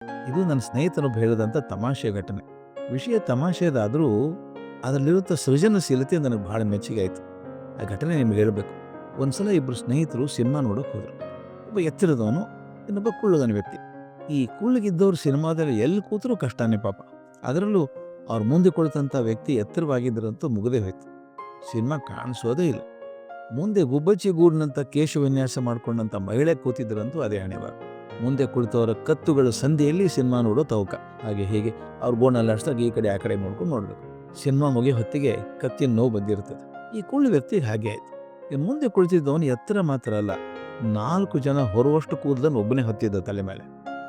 ಇದು ನನ್ನ ಸ್ನೇಹಿತನೊಬ್ಬ ಹೇಳಿದಂಥ ತಮಾಷೆ ಘಟನೆ. ವಿಷಯ ತಮಾಷೆದಾದರೂ ಅದರಲ್ಲಿರುವಂಥ ಸೃಜನಶೀಲತೆ ನನಗೆ ಭಾಳ ಮೆಚ್ಚುಗೆ ಆಯಿತು. ಆ ಘಟನೆ ನಿಮ್ಗೆ ಹೇಳಬೇಕು. ಒಂದು ಸಲ ಇಬ್ಬರು ಸ್ನೇಹಿತರು ಸಿನಿಮಾ ನೋಡೋಕೆ ಹೋದರು. ಒಬ್ಬ ಎತ್ತರದವನು, ಇನ್ನೊಬ್ಬ ಕುಳ್ಳಗನ ವ್ಯಕ್ತಿ. ಈ ಕುಳ್ಳಗಿದ್ದವ್ರು ಸಿನಿಮಾದಲ್ಲಿ ಎಲ್ಲಿ ಕೂತರೂ ಕಷ್ಟನೇ ಪಾಪ. ಅದರಲ್ಲೂ ಅವ್ರ ಮುಂದೆ ಕುಳಿತಂಥ ವ್ಯಕ್ತಿ ಎತ್ತರವಾಗಿದ್ದರಂತೂ ಮುಗದೇ ಹೋಯ್ತು. ಸಿನಿಮಾ ಕಾಣಿಸೋದೇ ಇಲ್ಲ. ಮುಂದೆ ಗುಬ್ಬಚ್ಚಿ ಗೂಡಿನಂಥ ಕೇಶ ವಿನ್ಯಾಸ ಮಾಡಿಕೊಂಡಂಥ ಮಹಿಳೆ ಕೂತಿದ್ದರಂತೂ ಅದೇ ಹಣೆಬರ. ಮುಂದೆ ಕುಳಿತವರ ಕತ್ತುಗಳ ಸಂಧಿಯಲ್ಲಿ ಸಿನಿಮಾ ನೋಡೋ ತವಕ. ಹಾಗೆ ಹೀಗೆ ಅವ್ರ ಬೋನಲ್ಲಿ ಅಷ್ಟಾಗಿ ಈ ಕಡೆ ಆ ಕಡೆ ನೋಡ್ಕೊಂಡು ನೋಡಬೇಕು. ಸಿನಿಮಾ ಮುಗಿಯೋ ಹೊತ್ತಿಗೆ ಕತ್ತಿನ ನೋವು ಬಂದಿರ್ತದೆ. ಈ ಕುಳ್ಳ ವ್ಯಕ್ತಿಗೆ ಹಾಗೆ ಆಯಿತು. ಇನ್ನು ಮುಂದೆ ಕುಳಿತಿದ್ದವನು ಎತ್ತರ ಮಾತ್ರ ಅಲ್ಲ, 4 ಜನ ಹೊರುವಷ್ಟು ಕೂದಲನ್ನು ಒಬ್ಬನೇ ಹೊತ್ತಿದ್ದ ತಲೆ ಮೇಲೆ.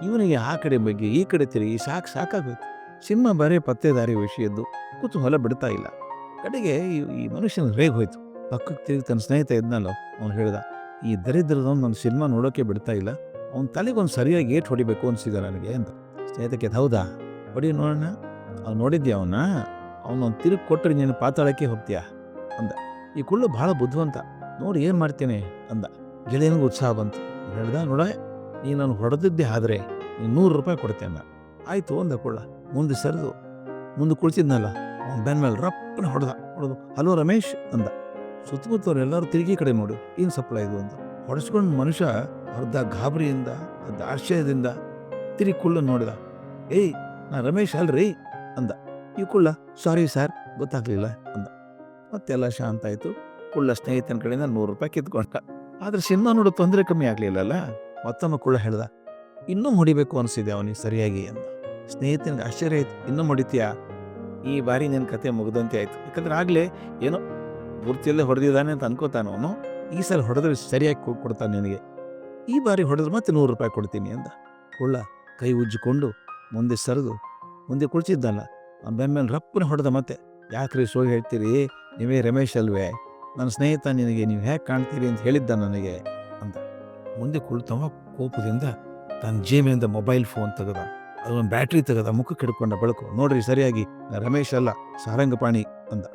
ಇವನಿಗೆ ಆ ಕಡೆ ಬಗ್ಗೆ ಈ ಕಡೆ ತಿರುಗಿ ಸಾಕಾಗೋಯ್ತು. ಸಿನಿಮಾ ಬರೀ ಪತ್ತೇದಾರಿ ವಿಷಯದ್ದು, ಕುತೂಹಲ ಬಿಡ್ತಾ ಇಲ್ಲ. ಕಡೆಗೆ ಈ ಮನುಷ್ಯನ ರೇಗ್ ಹೋಯ್ತು. ಪಕ್ಕಕ್ಕೆ ತಿರುಗಿ ತನ್ನ ಸ್ನೇಹಿತ ಇದ್ನಲ್ಲ, ಅವ್ನು ಹೇಳ್ದ, ಈ ದರಿದ್ರದವನು ನನ್ನ ಸಿನಿಮಾ ನೋಡೋಕ್ಕೆ ಬಿಡ್ತಾ ಇಲ್ಲ, ಅವ್ನ ತಲೆಗೊಂದು ಸರಿಯಾಗಿ ಏಟ್ ಹೊಡಿಬೇಕು ಅನಿಸಿದ ನನಗೆ ಅಂತ. ಸ್ನೇಹಿತಕ್ಕೆ ಹೌದಾ, ಹೊಡಿ ನೋಡೋಣ, ಅವ್ನು ನೋಡಿದ್ಯಾ ಅವನೊಂದು ತಿರುಗಿ ಕೊಟ್ಟರೆ ನೀನು ಪಾತಾಳಕ್ಕೆ ಹೋಗ್ತೀಯಾ ಅಂದ. ಈ ಕುಳ್ಳು ಭಾಳ ಬುದ್ಧಿವಂತ, ನೋಡಿ ಏನು ಮಾಡ್ತೇನೆ ಅಂದ. ಗೆಳೆಯನಿಗೆ ಉತ್ಸಾಹ ಬಂತು. ಹೇಳ್ದ, ನೋಡ, ನೀನು ನಾನು ಹೊಡೆದಿದ್ದೆ ಆದರೆ ನೀನು ₹100 ಕೊಡ್ತೇನೆ. ಆಯಿತು ಅಂದ ಕುಳ್ಳ. ಮುಂದೆ ಸರಿದು ಮುಂದೆ ಕುಳಿತಿದ್ನಲ್ಲ, ಅವ್ನು ಬೆನ್ನ ಮೇಲೆ ರಪ್ಪನ ಹೊಡೆದು ಹಲೋ ರಮೇಶ್ ಅಂದ. ಸುತ್ತಮುತ್ತವ್ರು ಎಲ್ಲರೂ ತಿರುಗಿ ಕಡೆ ನೋಡಿ, ಏನು ಸಪ್ಪಳ ಇದು ಅಂತ. ಹೊಡೆಸ್ಕೊಂಡು ಮನುಷ್ಯ ಅರ್ಧ ಗಾಬರಿಯಿಂದ ಅರ್ಧ ಆಶ್ಚರ್ಯದಿಂದ ತಿರುಗಿ ಕುಳ್ಳ ನೋಡಿದ. ಏಯ್, ನಾ ರಮೇಶ್ ಅಲ್ರಿ ಅಂದ. ಈ ಕುಳ್ಳ, ಸಾರಿ ಸರ್, ಗೊತ್ತಾಗ್ಲಿಲ್ಲ ಅಂದ. ಮತ್ತೆಲ್ಲ ಶಾಂತ ಆಯಿತು. ಕುಳ್ಳ ಸ್ನೇಹಿತನ ಕಡೆಯಿಂದ ₹100 ಕಿತ್ಕೊಂಡ. ಆದರೆ ಸಿನಿಮಾ ನೋಡೋ ತೊಂದರೆ ಕಮ್ಮಿ ಆಗಲಿಲ್ಲಲ್ಲ. ಮತ್ತೊಮ್ಮೆ ಕುಳ್ಳ ಹೇಳ್ದ, ಇನ್ನೂ ಹೊಡಿಬೇಕು ಅನಿಸಿದೆ ಅವನಿಗೆ ಸರಿಯಾಗಿ ಅಂದ. ಸ್ನೇಹಿತನಿಗೆ ಆಶ್ಚರ್ಯ ಆಯ್ತು. ಇನ್ನೂ ಹೊಡಿತೀಯಾ? ಈ ಬಾರಿ ನಿನ್ನ ಕತೆ ಮುಗ್ದಂತೆ ಆಯಿತು. ಯಾಕಂದ್ರೆ ಆಗಲೇ ಏನೋ ಪೂರ್ತಿಯಲ್ಲೇ ಹೊಡೆದಿದ್ದಾನೆ ಅಂತ ಅನ್ಕೋತಾನೆ ಅವನು. ಈ ಸಲ ಹೊಡೆದ್ರೆ ಸರಿಯಾಗಿ ಕೊಡ್ತಾನೆ ನಿನಗೆ. ಈ ಬಾರಿ ಹೊಡೆದ್ರೆ ಮತ್ತೆ ₹100 ಕೊಡ್ತೀನಿ ಅಂದ. ಕುಳ್ಳ ಕೈ ಉಜ್ಜಿಕೊಂಡು ಮುಂದೆ ಸರಿದು ಮುಂದೆ ಕುಳಿತಿದ್ದಲ್ಲ, ಆ ಬೆನ್ನ ಮೇಲೆ ರಪ್ಪನೆ ಹೊಡೆದ. ಮತ್ತೆ, ಯಾಕ್ರಿ ಸುಳ್ಳು ಹೇಳ್ತೀರಿ, ನೀವೇ ರಮೇಶ್ ಅಲ್ವೇ, ನನ್ನ ಸ್ನೇಹಿತ, ನಿನಗೆ ನೀವು ಹೇಗೆ ಕಾಣ್ತೀರಿ ಅಂತ ಹೇಳಿದ್ದ ನನಗೆ ಅಂತ. ಮುಂದೆ ಕುಳಿತವ ಕೋಪದಿಂದ ತನ್ನ ಜೇಬಿನಿಂದ ಮೊಬೈಲ್ ಫೋನ್ ತೆಗೆದ, ಅದೊಂದು ಬ್ಯಾಟ್ರಿ ತೆಗೆದ, ಮುಖಕ್ಕೆ ಹಿಡ್ಕೊಂಡ. ಬೆಳಕು ನೋಡ್ರಿ, ಸರಿಯಾಗಿ ರಮೇಶ್ ಅಲ್ಲ, ಸಾರಂಗಪಾಣಿ ಅಂದ.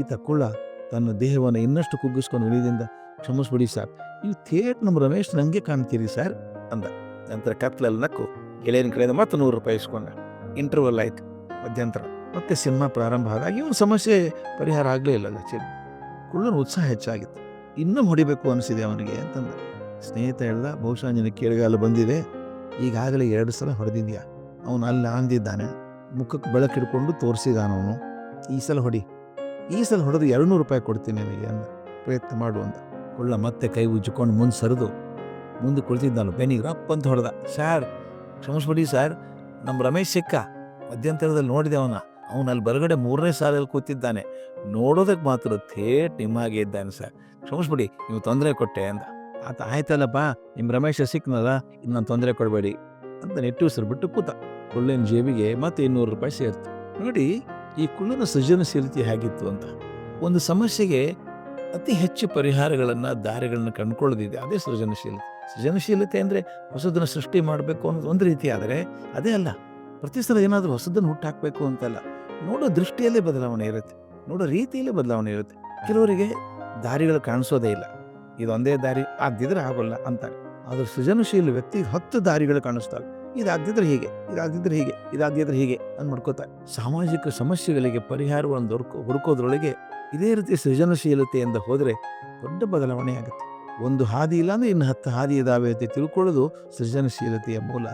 ಈತ ಕುಳ್ಳ ತನ್ನ ದೇಹವನ್ನು ಇನ್ನಷ್ಟು ಕುಗ್ಗಿಸ್ಕೊಂಡು ವಿನಯದಿಂದ, ಕ್ಷಮಿಸ್ಬಿಡಿ ಸರ್, ನೀವು ಥೇಟ್ ನಮ್ಮ ರಮೇಶ್ ನನಗೆ ಕಾಣ್ತೀರಿ ಸರ್ ಅಂದ. ನಂತರ ಕತ್ಲಲ್ಲಿ ನಕ್ಕು ಗೆಳೆಯನ ಕಡೆಯಿಂದ ಮತ್ತೆ ₹100 ಇಸ್ಕೊಂಡ. ಇಂಟರ್ವಲ್ ಆಯ್ತು, ಮಧ್ಯಂತರ. ಮತ್ತೆ ಸಿನಿಮಾ ಪ್ರಾರಂಭ ಆದಾಗ ಇವನ ಸಮಸ್ಯೆ ಪರಿಹಾರ ಆಗಲೇ ಇಲ್ಲಲ್ಲ. ಕುಳ್ಳನ ಉತ್ಸಾಹ ಹೆಚ್ಚಾಗಿತ್ತು. ಇನ್ನೂ ಹೊಡಿಬೇಕು ಅನಿಸಿದೆ ಅವನಿಗೆ ಅಂತಂದ. ಸ್ನೇಹಿತ ಹೇಳ್ದ, ಬಹುಶಃ ನಿನಗೆ ಕೇಳಿಗಾಲ ಬಂದಿದೆ, ಈಗಾಗಲೇ 2 ಸಲ ಹೊಡೆದಿದ್ಯಾ. ಅವನು ಅಲ್ಲಿ ಅಂದಿದ್ದಾನೆ, ಮುಖಕ್ಕೆ ಬೆಳಕು ಹಿಡ್ಕೊಂಡು ತೋರಿಸಿದಾನವನು. ಈ ಸಲ ಹೊಡಿ, ಈ ಸಲ ಹೊಡೆದು ₹200 ಕೊಡ್ತೀನಿ ನನಗೆ ಅಂದ. ಪ್ರಯತ್ನ ಮಾಡು ಅಂದ. ಕುಳ್ಳ ಮತ್ತೆ ಕೈ ಉಜ್ಜಿಕೊಂಡು ಮುಂದೆ ಸರಿದು ಮುಂದೆ ಕುಳಿತಿದ್ದಾನು. ಬೆನ್ನಿಗೆ ರಪ್ಪ ಅಂತ ಹೊಡೆದ. ಸರ್, ಕ್ಷಮಿಸ್ಬಿಡಿ ಸರ್, ನಮ್ಮ ರಮೇಶ್ ಸಿಕ್ಕ, ಮಧ್ಯಂತರದಲ್ಲಿ ನೋಡಿದೆ ಅವನು ಅಲ್ಲಿ ಬರಗಡೆ 3ನೇ ಸಾಲಲ್ಲಿ ಕೂತಿದ್ದಾನೆ, ನೋಡೋದಕ್ಕೆ ಮಾತ್ರ ಥೇಟ್ ನಿಮ್ಮ ಹಾಗೆ ಇದ್ದಾನೆ ಸರ್, ಕ್ಷಮಿಸ್ಬಿಡಿ, ನೀವು ತೊಂದರೆ ಕೊಟ್ಟೆ ಅಂದ. ಆತ ಆಯ್ತಲ್ಲಪ್ಪ, ನಿಮ್ಮ ರಮೇಶ ಸಿಕ್ಕನಲ್ಲ, ಇನ್ನು ನಾನು ತೊಂದರೆ ಕೊಡಬೇಡಿ ಅಂತ ನಿಟ್ಟುಸಿರು ಬಿಟ್ಟು ಕೂತ. ಕುಳ್ಳಿನ ಜೇಬಿಗೆ ಮತ್ತೆ ₹200 ಸೇರ್ತು. ನೋಡಿ, ಈ ಕುಳ್ಳನ ಸೃಜನಶೀಲತೆ ಹೇಗಿತ್ತು ಅಂತ. ಒಂದು ಸಮಸ್ಯೆಗೆ ಅತಿ ಹೆಚ್ಚು ಪರಿಹಾರಗಳನ್ನು, ದಾರಿಗಳನ್ನು ಕಂಡುಕೊಳ್ಳೋದಿದೆ, ಅದೇ ಸೃಜನಶೀಲತೆ. ಸೃಜನಶೀಲತೆ ಅಂದರೆ ಹೊಸದನ್ನು ಸೃಷ್ಟಿ ಮಾಡಬೇಕು ಅನ್ನೋದು ಒಂದು ರೀತಿ, ಆದರೆ ಅದೇ ಅಲ್ಲ. ಪ್ರತಿ ಸಲ ಏನಾದರೂ ಹೊಸದನ್ನು ಹುಟ್ಟಾಕಬೇಕು ಅಂತಲ್ಲ, ನೋಡೋ ದೃಷ್ಟಿಯಲ್ಲೇ ಬದಲಾವಣೆ ಇರುತ್ತೆ, ನೋಡೋ ರೀತಿಯಲ್ಲೇ ಬದಲಾವಣೆ ಇರುತ್ತೆ. ಕೆಲವರಿಗೆ ದಾರಿಗಳು ಕಾಣಿಸೋದೇ ಇಲ್ಲ, ಇದೊಂದೇ ದಾರಿ, ಆಗದಿದ್ರೆ ಆಗೋಲ್ಲ ಅಂತಾರೆ. ಆದರೆ ಸೃಜನಶೀಲ ವ್ಯಕ್ತಿ 10 ದಾರಿಗಳು ಕಾಣಿಸ್ತಾರೆ. ಇದಾಗದಿದ್ರೆ ಹೀಗೆ, ಇದಾಗದಿದ್ರೆ ಹೀಗೆ, ಇದಾಗದಿದ್ರೆ ಹೀಗೆ ಅಂತ ಮಾಡ್ಕೋತಾರೆ. ಸಾಮಾಜಿಕ ಸಮಸ್ಯೆಗಳಿಗೆ ಪರಿಹಾರಗಳನ್ನು ಹುಡುಕೋದ್ರೊಳಗೆ ಇದೇ ರೀತಿ ಸೃಜನಶೀಲತೆಯಿಂದ ಹೋದರೆ ದೊಡ್ಡ ಬದಲಾವಣೆ ಆಗುತ್ತೆ. ಒಂದು ಹಾದಿ ಇಲ್ಲ ಅಂದರೆ ಇನ್ನು 10 ಹಾದಿ ಇದಾವೆ ಅಂತ ತಿಳ್ಕೊಳ್ಳೋದು ಸೃಜನಶೀಲತೆಯ ಮೂಲ.